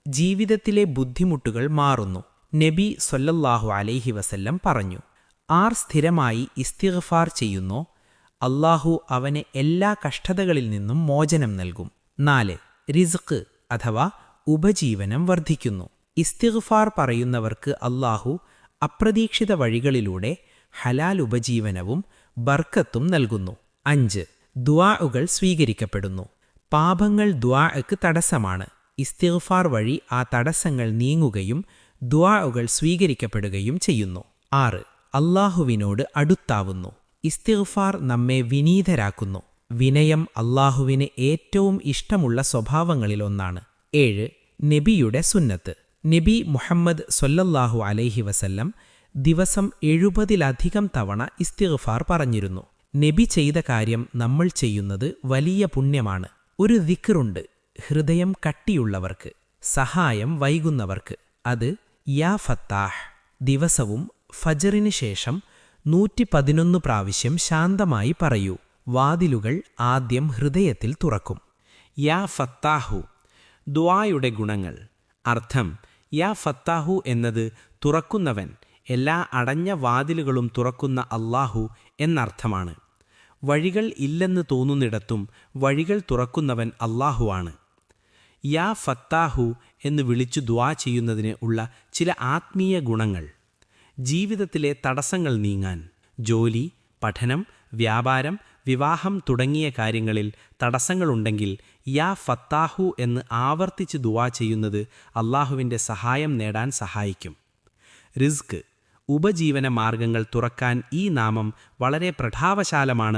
ജീവിതത്തിലെ ബുദ്ധിമുട്ടുകൾ മാറുന്നു. നബി സ്വല്ലല്ലാഹു അലൈഹി വസല്ലം പറഞ്ഞു, ആർ സ്ഥിരമായി ഇസ്തിഗ്ഫാർ ചെയ്യുന്നോ അല്ലാഹു അവന് എല്ലാ കഷ്ടതകളിൽ നിന്നും മോചനം നൽകും. 4. റിസ്ക് അഥവാ ഉപജീവനം വർദ്ധിക്കുന്നു. ഇസ്തിഗ്ഫാർ പറയുന്നവർക്ക് അല്ലാഹു അപ്രതീക്ഷിത വഴികളിലൂടെ ഹലാൽ ഉപജീവനവും ബർക്കത്തും നൽകുന്നു. 5. ദുആഉകൾ സ്വീകരിക്കപ്പെടുന്നു. പാപങ്ങൾ ദുആക്ക് തടസ്സമാണ്. ഇസ്തിഗ്ഫാർ വഴി ആ തടസ്സങ്ങൾ നീങ്ങുകയും ദുആഉകൾ സ്വീകരിക്കപ്പെടുകയും ചെയ്യുന്നു. 6. അല്ലാഹുവിനോട് അടുത്താവുന്നു. ഇസ്തിഗ്ഫാർ നമ്മെ വിനീതരാക്കുന്നു. വിനയം അല്ലാഹുവിന് ഏറ്റവും ഇഷ്ടമുള്ള സ്വഭാവങ്ങളിലൊന്നാണ്. 7. നബിയുടെ സുന്നത്ത്. നബി മുഹമ്മദ് സ്വല്ലല്ലാഹു അലൈഹി വസല്ലം ദിവസം 70-ലധികം തവണ ഇസ്തിഗ്ഫാർ പറഞ്ഞിരുന്നു. നബി ചെയ്ത കാര്യം നമ്മൾ ചെയ്യുന്നത് വലിയ പുണ്യമാണ്. ഒരു ദിക്റുണ്ട് ഹൃദയം കട്ടിയുള്ളവർക്ക്, സഹായം വൈകുന്നവർക്ക്. അത് യാ ഫത്താഹ്. ദിവസവും ഫജറിന് ശേഷം 111 പ്രാവശ്യം ശാന്തമായി പറയൂ. വാതിലുകൾ ആദ്യം ഹൃദയത്തിൽ തുറക്കും. യാ ഫത്താഹു, ദുആയുടെ ഗുണങ്ങൾ. അർത്ഥം: യാ ഫത്താഹു എന്നത് തുറക്കുന്നവൻ, എല്ലാ അടഞ്ഞ വാതിലുകളും തുറക്കുന്ന അല്ലാഹു എന്നർത്ഥമാണ്. വഴികൾ ഇല്ലെന്ന് തോന്നുന്നിടത്തും വഴികൾ തുറക്കുന്നവൻ അല്ലാഹുവാണ്. യാ ഫത്താഹു എന്ന് വിളിച്ചു ദുആ ചെയ്യുന്നതിന് ഉള്ള ചില ആത്മീയ ഗുണങ്ങൾ: ജീവിതത്തിലെ തടസ്സങ്ങൾ നീങ്ങാൻ. ജോലി, പഠനം, വ്യാപാരം, വിവാഹം തുടങ്ങിയ കാര്യങ്ങളിൽ തടസ്സങ്ങളുണ്ടെങ്കിൽ യാ ഫത്താഹു എന്ന് ആവർത്തിച്ച് ദുആ ചെയ്യുന്നത് അല്ലാഹുവിൻ്റെ സഹായം നേടാൻ സഹായിക്കും. റിസ്ക്, ഉപജീവന മാർഗങ്ങൾ തുറക്കാൻ ഈ നാമം വളരെ പ്രഭാവശാലമാണ്.